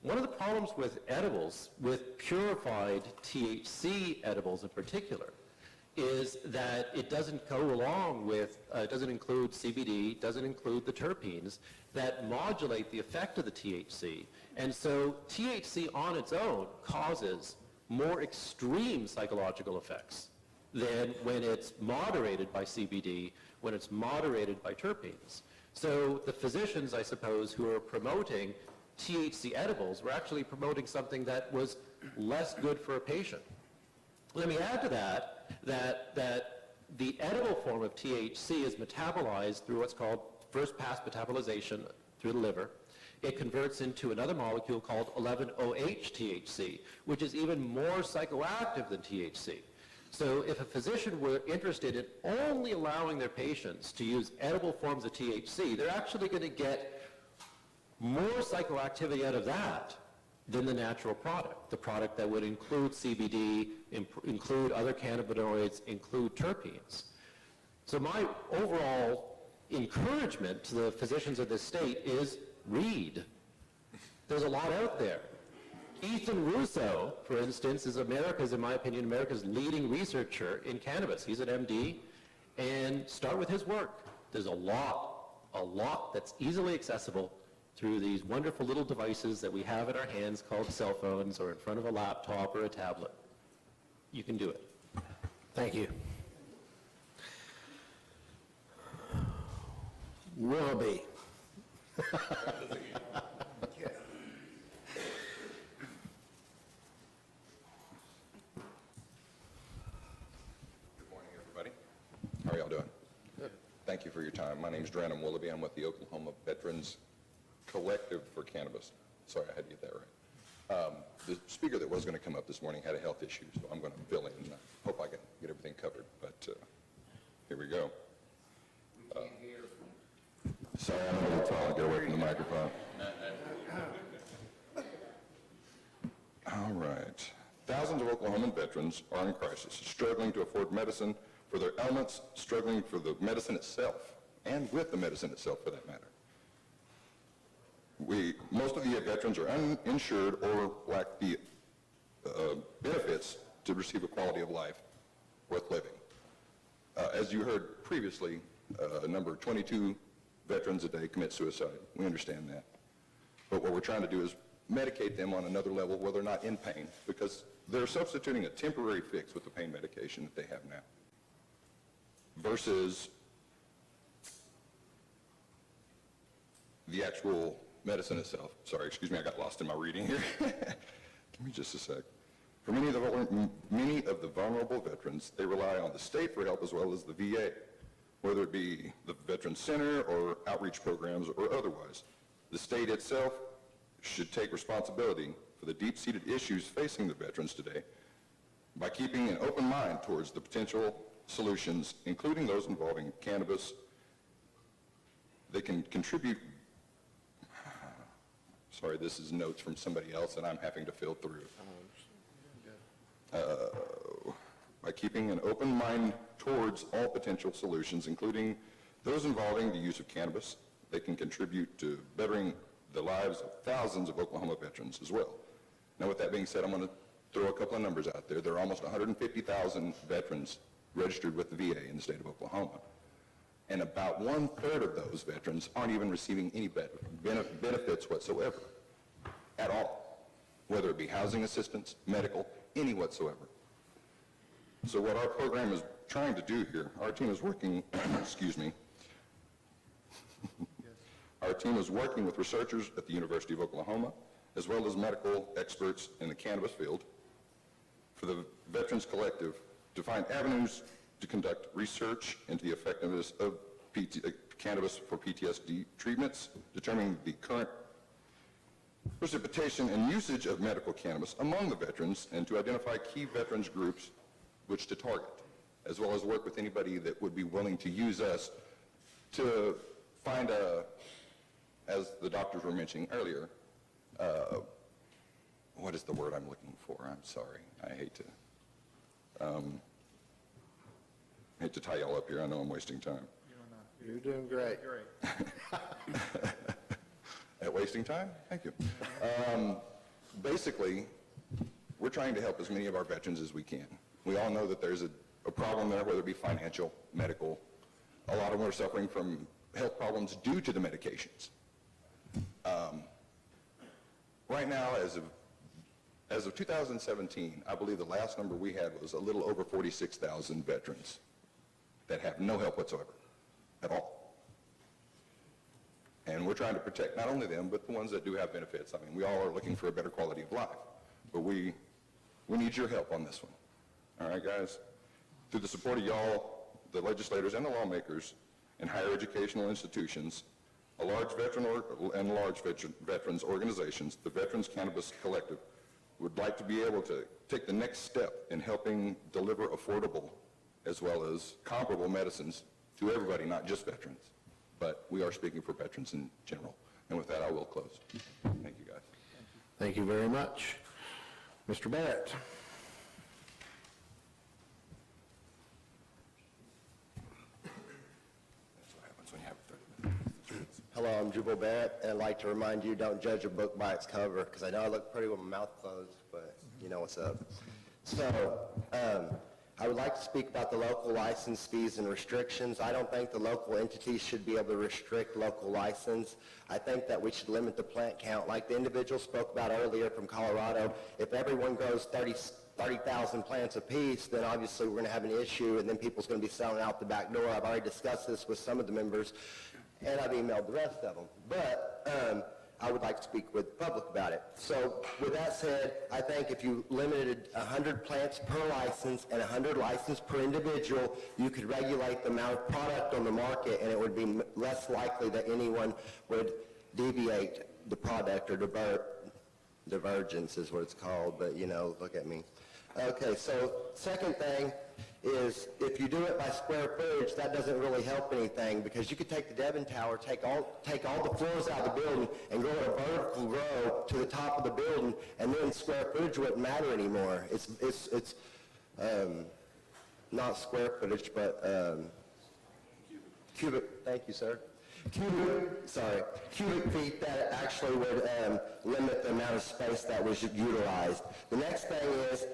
One of the problems with edibles, with purified THC edibles in particular, is that it doesn't go along with, it doesn't include CBD, doesn't include the terpenes that modulate the effect of the THC. And so THC on its own causes more extreme psychological effects than when it's moderated by CBD, when it's moderated by terpenes. So the physicians, I suppose, who are promoting THC edibles were actually promoting something that was less good for a patient. Let me add to that the edible form of THC is metabolized through what's called first-pass metabolization through the liver. it converts into another molecule called 11-OH-THC, which is even more psychoactive than THC. So if a physician were interested in only allowing their patients to use edible forms of THC, they're actually going to get more psychoactivity out of that than the natural product, the product that would include CBD, include other cannabinoids, include terpenes. So my overall encouragement to the physicians of this state is read. There's a lot out there. Ethan Russo, for instance, is America's, in my opinion, America's leading researcher in cannabis. He's an MD, and start with his work. There's a lot that's easily accessible through these wonderful little devices that we have in our hands called cell phones or in front of a laptop or a tablet. You can do it. Thank you. Willoughby. How are y'all doing? Good. Thank you for your time. My name is Dranham Willoughby. I'm with the Oklahoma Veterans Collective for Cannabis. Sorry, I had to get that right. The speaker that was going to come up this morning had a health issue, so I'm going to fill in. I hope I can get everything covered, but here we go. Sorry, I'm a little tall. Get away from the microphone. All right. Thousands of Oklahoman veterans are in crisis, struggling to afford medicine for their ailments, struggling for the medicine itself, and with the medicine itself for that matter. Most of the veterans are uninsured or lack the benefits to receive a quality of life worth living. As you heard previously, number 22 veterans a day commit suicide. We understand that. But what we're trying to do is medicate them on another level where they're not in pain, because they're substituting a temporary fix with the pain medication that they have now versus the actual medicine itself. Sorry, excuse me, I got lost in my reading here. Give me just a sec. For many of the vulnerable veterans, they rely on the state for help as well as the VA, whether it be the Veterans Center or outreach programs or otherwise. The state itself should take responsibility for the deep-seated issues facing the veterans today by keeping an open mind towards the potential solutions, including those involving cannabis. They can contribute, sorry, this is notes from somebody else and I'm having to fill through. By keeping an open mind towards all potential solutions, including those involving the use of cannabis, they can contribute to bettering the lives of thousands of Oklahoma veterans as well. Now, with that being said, I'm going to throw a couple of numbers out there. There are almost 150,000 veterans registered with the VA in the state of Oklahoma. And about 1/3 of those veterans aren't even receiving any benefits whatsoever at all, whether it be housing assistance, medical, any whatsoever. So what our program is trying to do here, our team is working, excuse me, our team is working with researchers at the University of Oklahoma, as well as medical experts in the cannabis field, for the Veterans Collective to find avenues to conduct research into the effectiveness of cannabis for PTSD treatments, determining the current precipitation and usage of medical cannabis among the veterans, and to identify key veterans groups which to target, as well as work with anybody that would be willing to use us to find as the doctors were mentioning earlier, what is the word I'm looking for? I'm sorry. I hate to tie y'all up here. I know I'm wasting time. You're doing great. At wasting time? Thank you. Basically, we're trying to help as many of our veterans as we can. We all know that there's a problem there, whether it be financial, medical. A lot of them are suffering from health problems due to the medications. Right now, as of 2017, I believe the last number we had was a little over 46,000 veterans that have no help whatsoever at all. And we're trying to protect not only them, but the ones that do have benefits. I mean, we all are looking for a better quality of life, but we need your help on this one. All right, guys? Through the support of y'all, the legislators and the lawmakers, and higher educational institutions, large veterans organizations, the Veterans Cannabis Collective, would like to be able to take the next step in helping deliver affordable as well as comparable medicines to everybody, not just veterans. But we are speaking for veterans in general. And with that, I will close. Thank you, guys. Thank you very much. Mr. Barrett. Hello, I'm Jubal Barrett, and I'd like to remind you, don't judge a book by its cover, because I know I look pretty with my mouth closed, but you know what's up. So, I would like to speak about the local license fees and restrictions. I don't think the local entities should be able to restrict local license. I think that we should limit the plant count. Like the individual spoke about earlier from Colorado, if everyone grows 30,000 plants apiece, then obviously we're going to have an issue, and then people's going to be selling out the back door. I've already discussed this with some of the members, and I've emailed the rest of them. But I would like to speak with the public about it. So with that said, I think if you limited 100 plants per license and 100 licenses per individual, you could regulate the amount of product on the market, and it would be less likely that anyone would deviate the product or divergence is what it's called, but you know, look at me. Okay, so second thing is if you do it by square footage, that doesn't really help anything, because you could take the Devon Tower, take all the floors out of the building and go a vertical grow to the top of the building, and then square footage wouldn't matter anymore. It's not square footage, but cubic, thank you, sir. Cubic feet that actually would limit the amount of space that was utilized. The next thing is,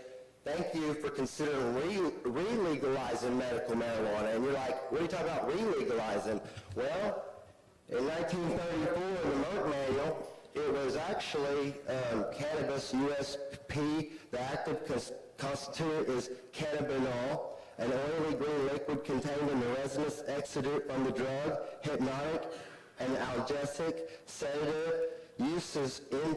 thank you for considering re-legalizing medical marijuana. And you're like, what are you talking about re-legalizing? Well, in 1934 in the Merck Manual, it was actually cannabis USP. The active constituent is cannabinol, an oily green liquid contained in the resinous exudate from the drug, hypnotic and analgesic, sedative, uses in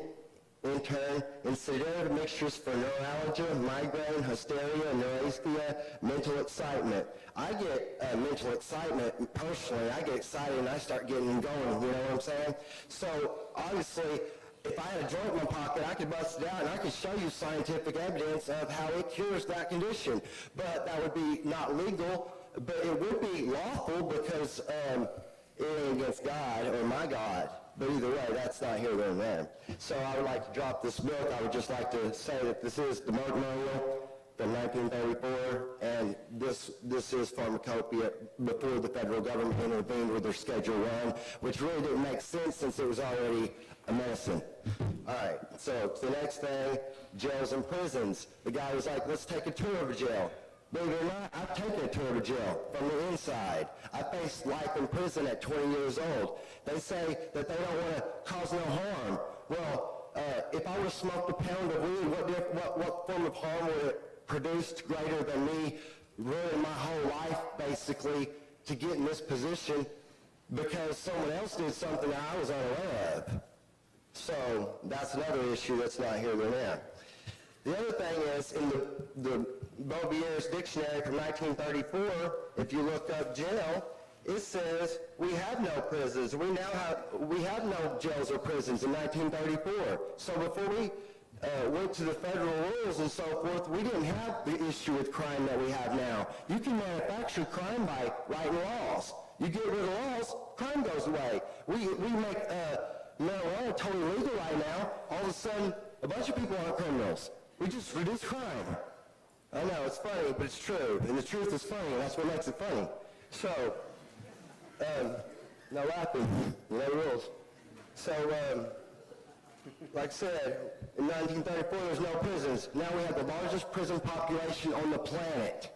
turn in sedative mixtures for neuralgia, migraine, hysteria, neurasthenia, mental excitement. I get mental excitement personally. I get excited and I start getting going, you know what I'm saying? So obviously, if I had a joint in my pocket, I could bust it out and I could show you scientific evidence of how it cures that condition. But that would be not legal, but it would be lawful because it ain't against God or my God. But either way, that's not here nor there. So I would like to drop this book. I would just like to say that this is the Merck Manual from 1934, and this is pharmacopoeia before the federal government intervened with their Schedule 1, which really didn't make sense since it was already a medicine. All right, so the next thing, jails and prisons. The guy was like, let's take a tour of a jail. Believe it or not, I've taken a tour of a jail from the inside. I faced life in prison at 20 years old. They say that they don't want to cause no harm. Well, if I would have smoked a pound of weed, what form of harm would it produce greater than me ruining my whole life, basically, to get in this position because someone else did something that I was unaware of? So that's another issue that's not here nor there. The other thing is, in the Beaubier's dictionary from 1934, if you look up jail, it says we have no prisons. We have no jails or prisons in 1934. So before we went to the federal rules and so forth, we didn't have the issue with crime that we have now. You can manufacture crime by writing laws. You get rid of laws, crime goes away. We make marijuana totally legal right now. All of a sudden, a bunch of people aren't criminals. We just reduce crime. I know, it's funny, but it's true. And the truth is funny, and that's what makes it funny. So, no laughing, no rules. So, like I said, in 1934 there was no prisons. Now we have the largest prison population on the planet.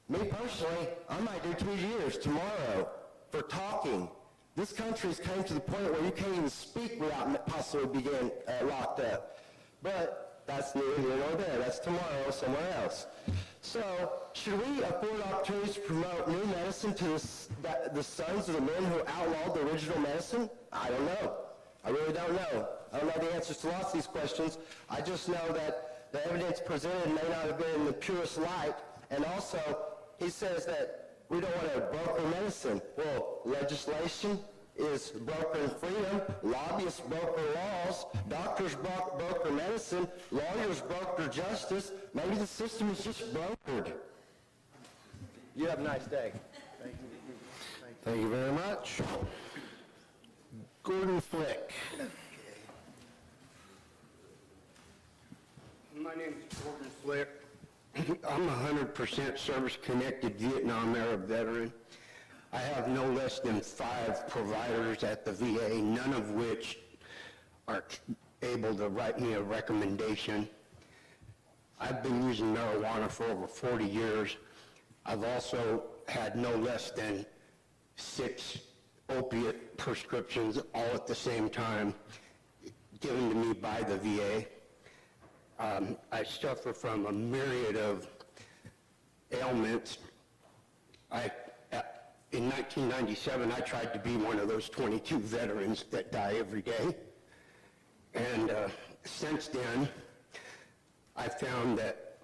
Me personally, I might do 2 years tomorrow for talking. This country's came to the point where you can't even speak without possibly being locked up. But that's neither here nor there. That's tomorrow somewhere else. So, should we afford opportunities to promote new medicine to the sons of the men who outlawed the original medicine? I don't know. I really don't know. I don't know the answers to lots of these questions. I just know that the evidence presented may not have been in the purest light. And also, he says that we don't want to broker medicine. Well, legislation is brokering freedom, lobbyists broker laws, doctors broker medicine, lawyers broker justice. Maybe the system is just brokered. You have a nice day. Thank you. Thank you very much. Gordon Flick. My name is Gordon Flick. I'm a 100% service-connected Vietnam-era veteran. I have no less than 5 providers at the VA, none of which are able to write me a recommendation. I've been using marijuana for over 40 years. I've also had no less than 6 opiate prescriptions all at the same time given to me by the VA. I suffer from a myriad of ailments. In 1997, I tried to be one of those 22 veterans that die every day. And since then, I found that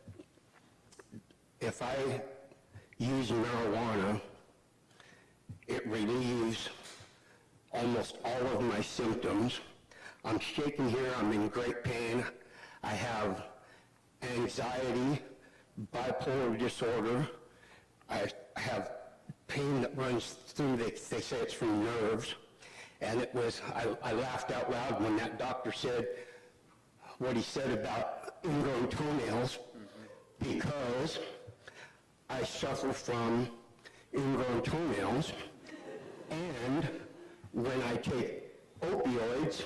if I use marijuana, it relieves almost all of my symptoms. I'm shaking here, I'm in great pain. I have anxiety, bipolar disorder. I have pain that runs through, they say it's from nerves. And it was, I laughed out loud when that doctor said what he said about ingrown toenails, because I suffer from ingrown toenails, and when I take opioids,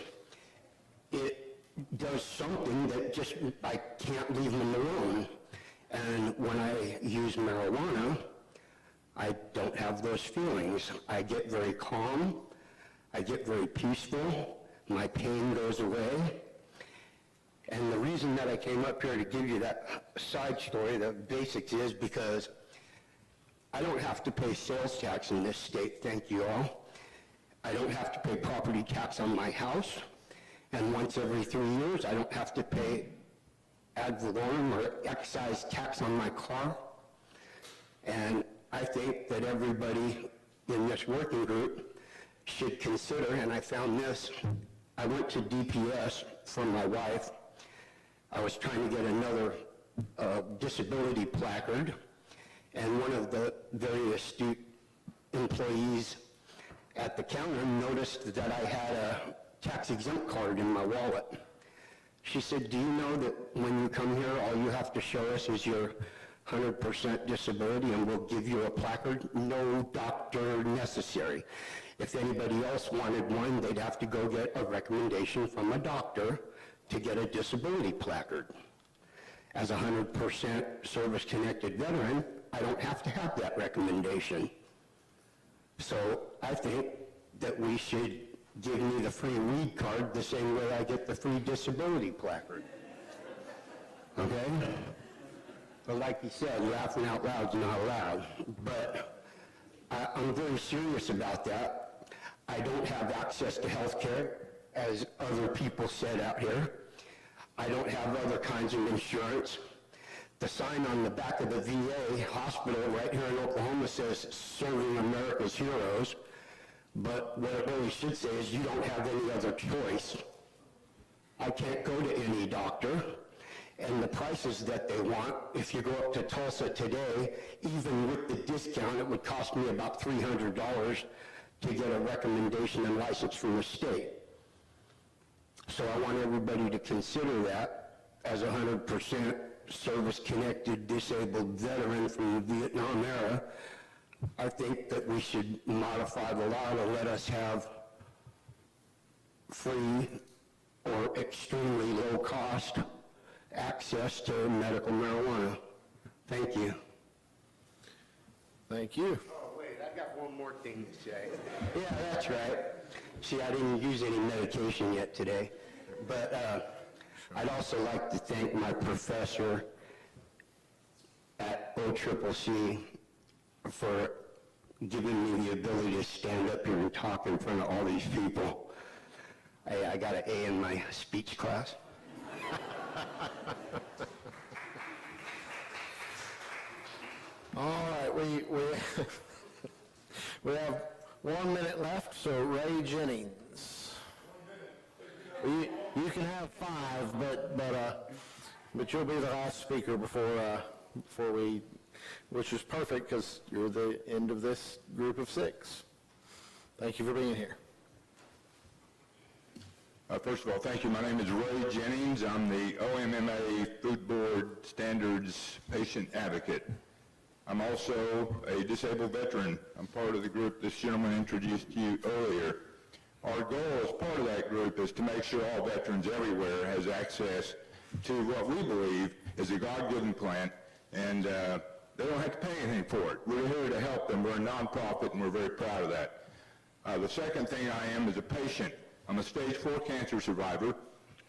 it does something that just, I can't leave them alone. And when I use marijuana, I don't have those feelings. I get very calm, I get very peaceful, my pain goes away. And the reason that I came up here to give you that side story, the basics, is because I don't have to pay sales tax in this state, thank you all. I don't have to pay property tax on my house. And once every 3 years, I don't have to pay ad valorem or excise tax on my car. And I think that everybody in this working group should consider, and I found this, I went to DPS for my wife. I was trying to get another disability placard, and one of the very astute employees at the counter noticed that I had a tax-exempt card in my wallet. She said, "Do you know that when you come here, all you have to show us is your 100% disability and we'll give you a placard? No doctor necessary. If anybody else wanted one, they'd have to go get a recommendation from a doctor to get a disability placard. As a 100% service-connected veteran, I don't have to have that recommendation. So I think that we should give me the free weed card the same way I get the free disability placard." Okay? But like you said, laughing out loud is not allowed. But I'm very serious about that. I don't have access to health care, as other people said out here. I don't have other kinds of insurance. The sign on the back of the VA hospital right here in Oklahoma says, "Serving America's Heroes." But what it really should say is, you don't have any other choice. I can't go to any doctor. And the prices that they want, if you go up to Tulsa today, even with the discount, it would cost me about $300 to get a recommendation and license from the state. So I want everybody to consider that as a 100% service-connected disabled veteran from the Vietnam era. I think that we should modify the law to let us have free or extremely low-cost access to medical marijuana. Thank you. Thank you. Oh, wait, I got one more thing to say. Yeah, that's right. See, I didn't use any medication yet today. But I'd also like to thank my professor at OCCC for giving me the ability to stand up here and talk in front of all these people. I got an A in my speech class. All right, we have 1 minute left, so Ray Jennings. You can have 5, but you'll be the last speaker before we, which is perfect because you're the end of this group of 6. Thank you for being here. First of all, thank you. My name is Ray Jennings. I'm the OMMA Food Board Standards Patient Advocate. I'm also a disabled veteran. I'm part of the group this gentleman introduced to you earlier. Our goal as part of that group is to make sure all veterans everywhere has access to what we believe is a God-given plan, and they don't have to pay anything for it. We're here to help them. We're a nonprofit, and we're very proud of that. The second thing I am is a patient. I'm a stage 4 cancer survivor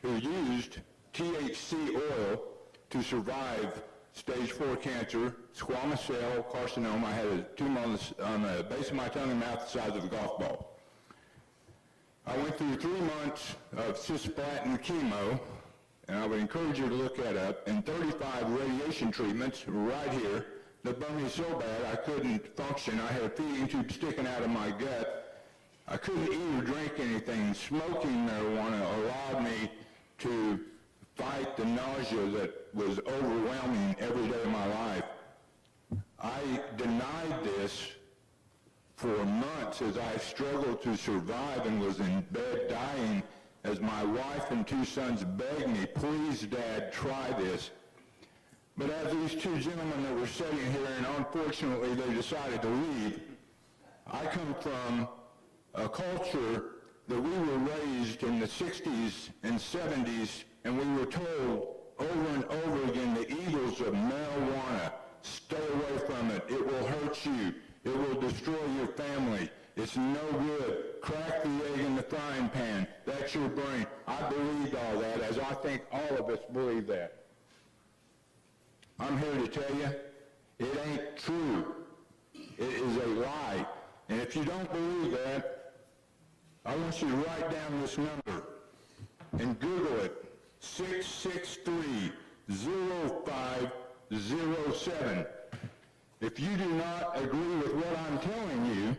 who used THC oil to survive stage 4 cancer, squamous cell carcinoma. I had a tumor on the base of my tongue and mouth the size of a golf ball. I went through 3 months of cisplatin chemo, and I would encourage you to look that up, and 35 radiation treatments right here that burned me so bad I couldn't function. I had a feeding tube sticking out of my gut. I couldn't eat or drink anything. Smoking marijuana allowed me to fight the nausea that was overwhelming every day of my life. I denied this for months as I struggled to survive and was in bed dying as my wife and 2 sons begged me, please, Dad, try this. But as these 2 gentlemen that were sitting here, and unfortunately they decided to leave, I come from a culture that we were raised in the 60s and 70s, and we were told over and over again the evils of marijuana. Stay away from it. It will hurt you. It will destroy your family. It's no good. Crack the egg in the frying pan. That's your brain. I believed all that, as I think all of us believe that. I'm here to tell you, it ain't true. It is a lie. And if you don't believe that, I want you to write down this number and Google it, 663-0507. If you do not agree with what I'm telling you,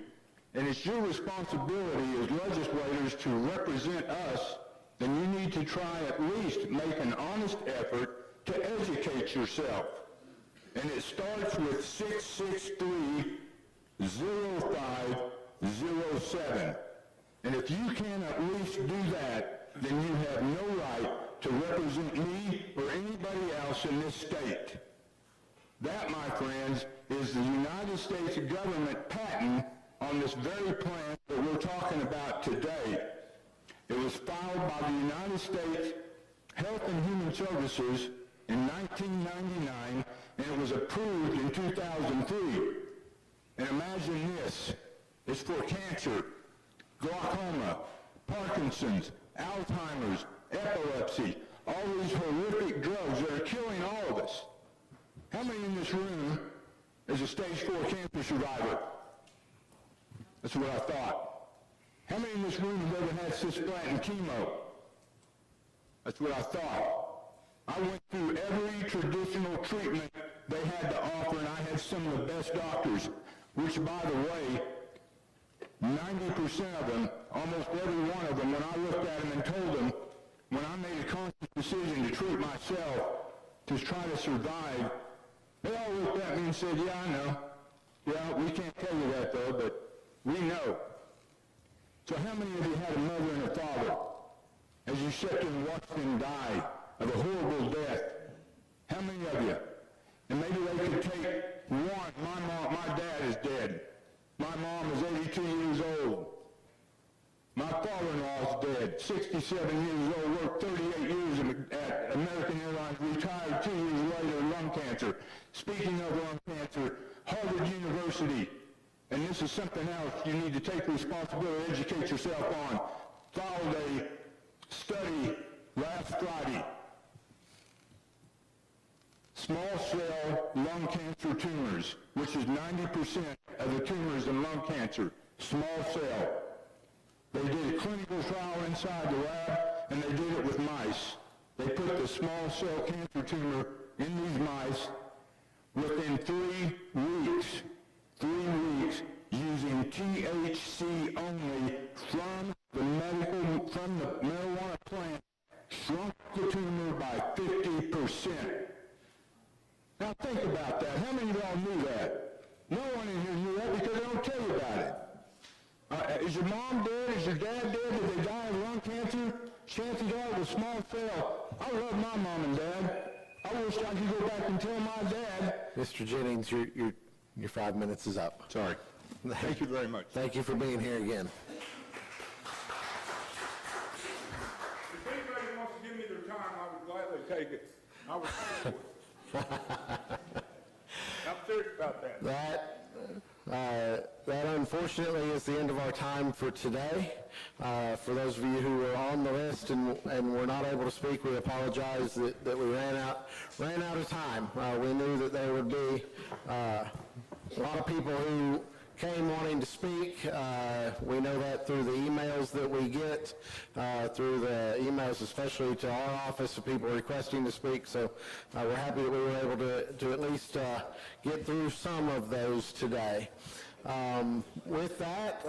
and it's your responsibility as legislators to represent us, then you need to try at least make an honest effort to educate yourself. And it starts with 663-0507. And if you can at least do that, then you have no right to represent me or anybody else in this state. That, my friends, is the United States government patent on this very plan that we're talking about today. It was filed by the United States Health and Human Services in 1999, and it was approved in 2003. And imagine this, it's for cancer, glaucoma, Parkinson's, Alzheimer's, epilepsy, all these horrific drugs that are killing all of us. How many in this room is a stage 4 cancer survivor? That's what I thought. How many in this room have ever had cisplatin chemo? That's what I thought. I went through every traditional treatment they had to offer, and I had some of the best doctors, which, by the way, 90% of them, almost every one of them, when I looked at them and told them, when I made a conscious decision to treat myself, to try to survive, they all looked at me and said, yeah, I know. Yeah, we can't tell you that, though, but we know. So how many of you had a mother and a father as you sat there and watched them die of a horrible death? How many of you? And maybe they could take one. My dad is dead. My mom is 82 years old. My father-in-law is dead, 67 years old, worked 38 years at American Airlines, retired 2 years later, lung cancer. Speaking of lung cancer, Harvard University, and this is something else you need to take responsibility, educate yourself on, filed a study last Friday. Small cell lung cancer tumors, which is 90% of the tumors in lung cancer, small cell. They did a clinical trial inside the lab, and they did it with mice. They put the small cell cancer tumor in these mice. Within 3 weeks, using THC only from the marijuana plant shrunk the tumor by 50%. Now think about that. How many of y'all knew that? No one in here knew that because they don't tell you about it. Is your mom dead? Is your dad dead? Did they die of lung cancer? Chances are it was small cell. I love my mom and dad. I wish I could go back and tell my dad. Mr. Jennings, your 5 minutes is up. Sorry. Thank you very much. Thank you for being here again. If anybody wants to give me their time, I would gladly take it. I would pay for it. I'm serious about that. That unfortunately is the end of our time for today. For those of you who were on the list and were not able to speak, we apologize that we ran out of time. We knew that there would be a lot of people who came wanting to speak. We know that through the emails that we get, through the emails especially to our office of people requesting to speak. So we're happy that we were able to at least get through some of those today. With that,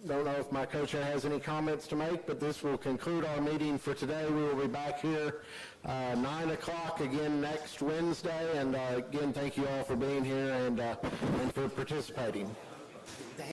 don't know if my co-chair has any comments to make, but this will conclude our meeting for today. We will be back here 9 o'clock again next Wednesday. And again, thank you all for being here and for participating.